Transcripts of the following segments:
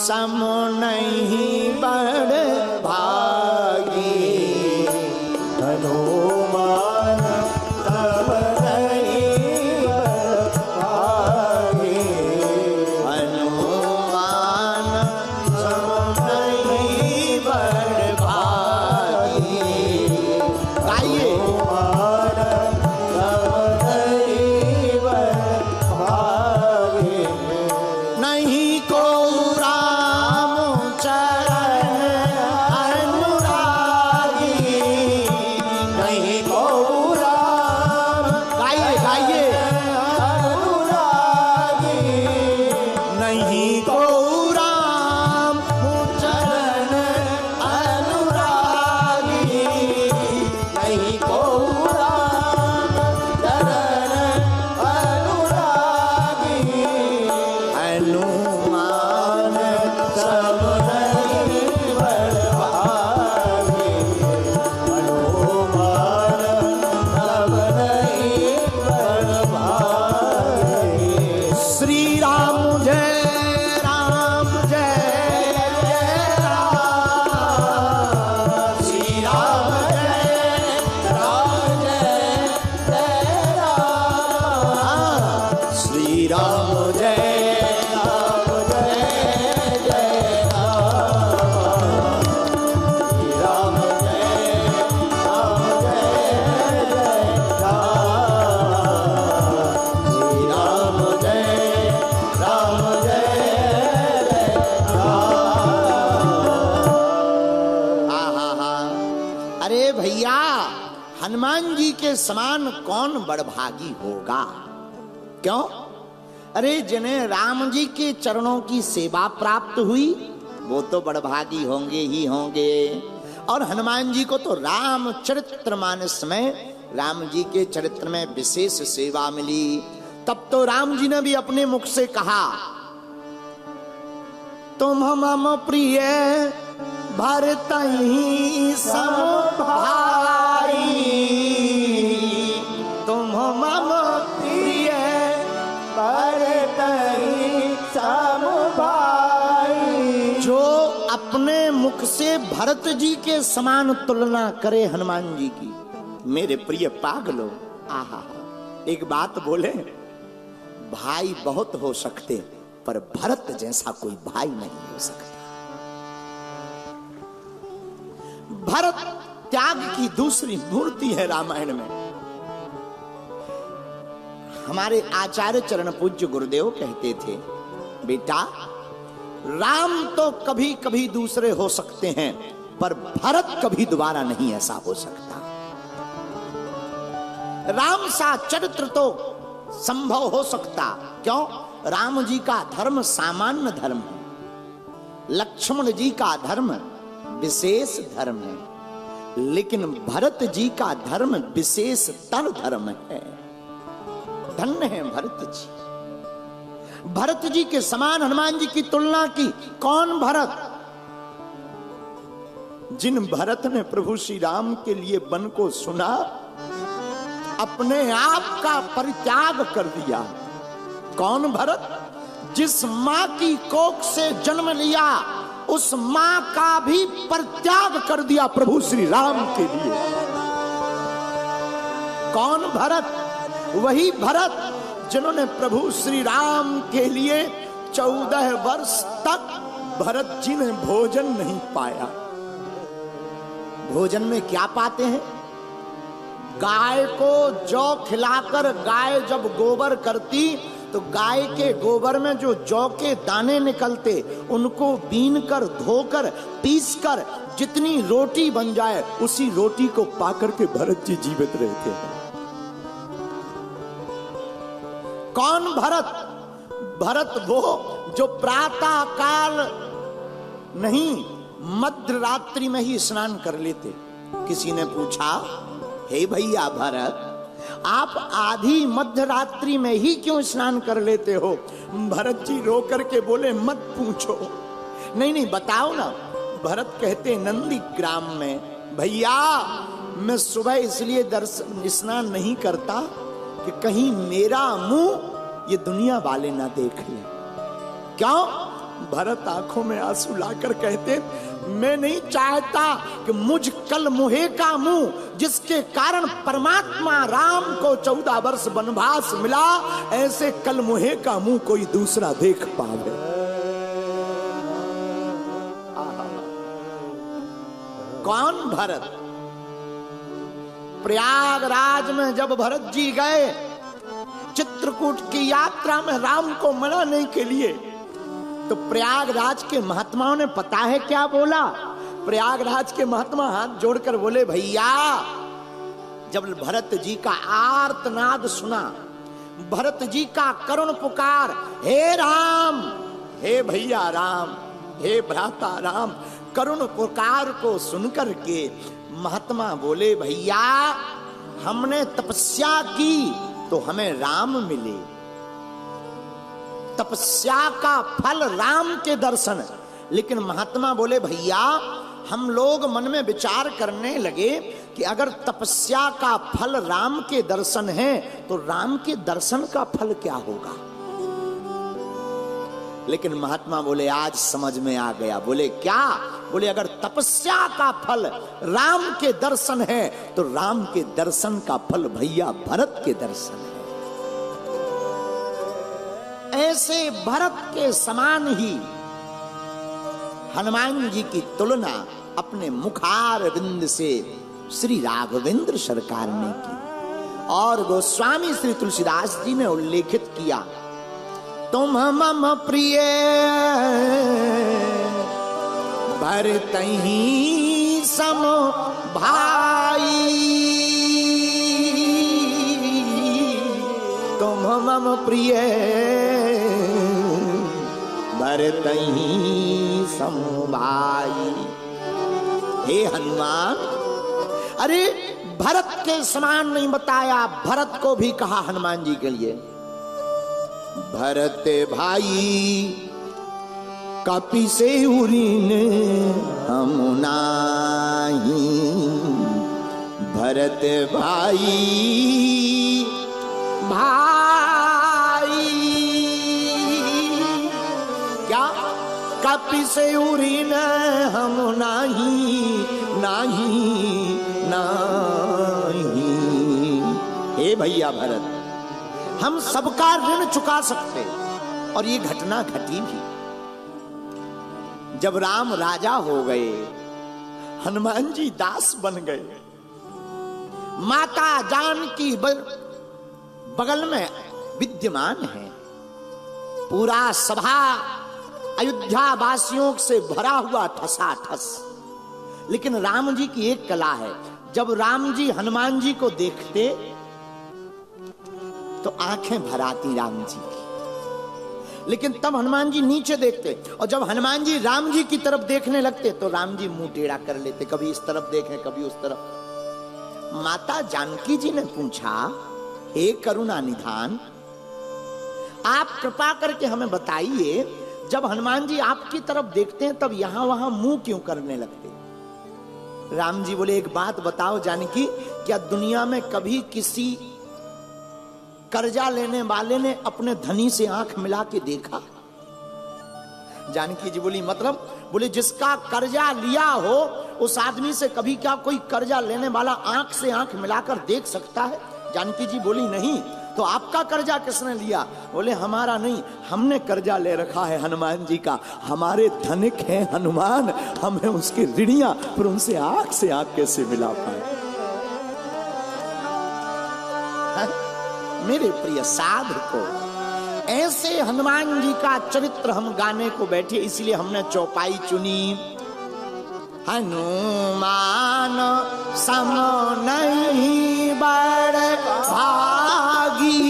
सम नहीं बड़ भागी, हनुमान सम नहीं बड़ भागी, हनुमान सम नहीं बड़ भागी। गाइए नहीं को राम चरण अनुरागी, नहीं को राम, गाइए गाइए अनुरागी, नहीं को राम चरण अनुरागी, नहीं को राम चरण अनुरागी, हनुमान सम नहीं बड़ भागी, हनुमान सम नहीं बड़ भागी। श्री राम जय राम जय जय राम, श्री राम जय राम, श्री राम जय अरे भैया, हनुमान जी के समान कौन बड़भागी होगा? क्यों? अरे जिन्हें राम जी के चरणों की सेवा प्राप्त हुई वो तो बड़भागी होंगे ही होंगे। और हनुमान जी को तो रामचरितमानस में राम जी के चरित्र में विशेष सेवा मिली। तब तो राम जी ने भी अपने मुख से कहा, तुम मम प्रिय भरतहि सम भाई, तुम मम प्रिय भरतहि सम भाई। जो अपने मुख से भरत जी के समान तुलना करे हनुमान जी की, मेरे प्रिय पागलों, आहा, एक बात बोले, भाई बहुत हो सकते पर भरत जैसा कोई भाई नहीं हो सकता। भरत त्याग की दूसरी मूर्ति है रामायण में। हमारे आचार्य चरण पूज्य गुरुदेव कहते थे, बेटा राम तो कभी कभी दूसरे हो सकते हैं पर भरत कभी दोबारा नहीं ऐसा हो सकता। राम सा चरित्र तो संभव हो सकता, क्यों? राम जी का धर्म सामान्य धर्म है, लक्ष्मण जी का धर्म विशेष धर्म है, लेकिन भरत जी का धर्म विशेष तर धर्म है। धन्य है भरत जी। भरत जी के समान हनुमान जी की तुलना की। कौन भरत? जिन भरत ने प्रभु श्री राम के लिए वन को सुना, अपने आप का परित्याग कर दिया। कौन भरत? जिस मां की कोख से जन्म लिया उस मां का भी परित्याग कर दिया प्रभु श्री राम के लिए। कौन भरत? वही भरत जिन्होंने प्रभु श्री राम के लिए 14 वर्ष तक भरत जी ने भोजन नहीं पाया। भोजन में क्या पाते हैं? गाय को जौ खिलाकर गाय जब गोबर करती तो गाय के गोबर में जो जौ के दाने निकलते उनको बीन कर धोकर पीस कर जितनी रोटी बन जाए उसी रोटी को पाकर के भरत जी जीवित रहते हैं। कौन भरत? भरत वो जो प्रातः काल नहीं मध्य रात्रि में ही स्नान कर लेते। किसी ने पूछा, हे भैया भरत, आप आधी मध्य रात्रि में ही क्यों स्नान कर लेते हो? भरत जी रो करके बोले, मत पूछो। नहीं बताओ ना। भरत कहते, नंदी ग्राम में भैया मैं सुबह इसलिए स्नान नहीं करता कि कहीं मेरा मुंह ये दुनिया वाले ना देख लें। क्यों? भरत आंखों में आंसू लाकर कहते, मैं नहीं चाहता कि मुझ कल मुहे का मुंह, जिसके कारण परमात्मा राम को 14 वर्ष वनवास मिला, ऐसे कल मुहे का मुंह कोई दूसरा देख पावे। कौन? भरत। प्रयागराज में जब भरत जी गए चित्रकूट की यात्रा में राम को मनाने के लिए, तो प्रयागराज के महात्माओं ने पता है क्या बोला? प्रयागराज के महात्मा हाथ जोड़कर बोले, भैया, जब भरत जी का आर्तनाद सुना, भरत जी का करुण पुकार, हे राम, हे भैया राम, हे भ्राता राम, करुण पुकार को सुनकर के महात्मा बोले, भैया, हमने तपस्या की तो हमें राम मिले। तपस्या का फल राम के दर्शन। लेकिन महात्मा बोले, भैया, हम लोग मन में विचार करने लगे कि अगर तपस्या का फल राम के दर्शन है तो राम के दर्शन का फल क्या होगा? लेकिन महात्मा बोले, आज समझ में आ गया। बोले, क्या? बोले, अगर तपस्या का फल राम के दर्शन है तो राम के दर्शन का फल भैया भरत के दर्शन है। ऐसे भरत के समान ही हनुमान जी की तुलना अपने मुखार बिंद से श्री राघवेंद्र सरकार ने की और गोस्वामी श्री तुलसीदास जी ने उल्लेखित किया, तुम मम प्रिय भरतहि सम भाई, तुम मम प्रिय भरतहि सम भाई। हे हनुमान, अरे भरत के समान नहीं बताया, भरत को भी कहा हनुमान जी के लिए, भरत भाई कपि से उरीन हम नाही, भरत भाई भाई। क्या? कपि से उरीन हम नाही, नाही नाही। हे भैया भरत, हम सबका ऋण चुका सकते, और ये घटना घटी भी। जब राम राजा हो गए, हनुमान जी दास बन गए, माता जानकी बगल में विद्यमान है, पूरा सभा अयोध्या वासियों से भरा हुआ ठसाठस। लेकिन राम जी की एक कला है, जब राम जी हनुमान जी को देखते तो आंखें भर आती राम जी की, लेकिन तब हनुमान जी नीचे देखते, और जब हनुमान जी राम जी की तरफ देखने लगते तो राम जी मुंह टेढ़ा कर लेते, कभी इस तरफ देखें कभी उस तरफ। माता जानकी जी ने पूछा, हे करुणा निधान, आप कृपा करके हमें बताइए, जब हनुमान जी आपकी तरफ देखते हैं तब यहां वहां मुंह क्यों करने लगते? राम जी बोले, एक बात बताओ जानकी, क्या दुनिया में कभी किसी कर्जा लेने वाले ने अपने धनी से आंख मिला के देखा? जानकी जी बोली, मतलब? बोले, जिसका कर्जा लिया हो उस आदमी से कभी क्या कोई कर्जा लेने वाला आंख से आंख मिलाकर देख सकता है? जानकी जी बोली, नहीं। तो आपका कर्जा किसने लिया? बोले, हमारा नहीं, हमने कर्जा ले रखा है हनुमान जी का, हमारे धनिक हैं हनुमान, हमें उसकी ऋणियां, पर उनसे आंख से आंख कैसे मिला पाए? मेरे प्रिय साधको, ऐसे हनुमान जी का चरित्र हम गाने को बैठे, इसलिए हमने चौपाई चुनी। हनुमान सम नहीं बड़ भागी,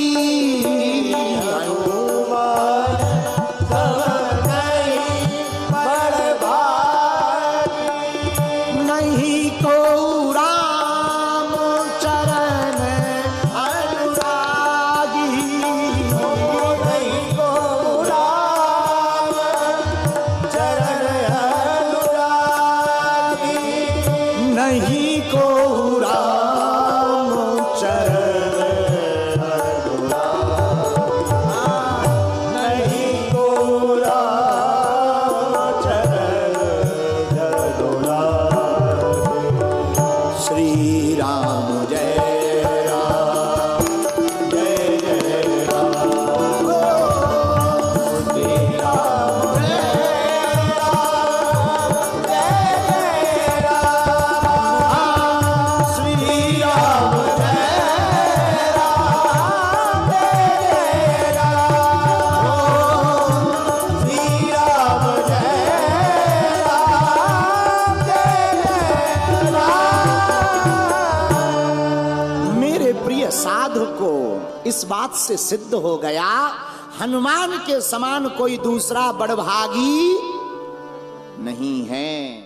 हनुमान सम नहीं बड़ भागी, नहीं को राम चरण अनुरागी, नहीं को राम चरण अनुरागी, नहीं को राम चरण अनुरागी। इस बात से सिद्ध हो गया हनुमान के समान कोई दूसरा बड़भागी नहीं है।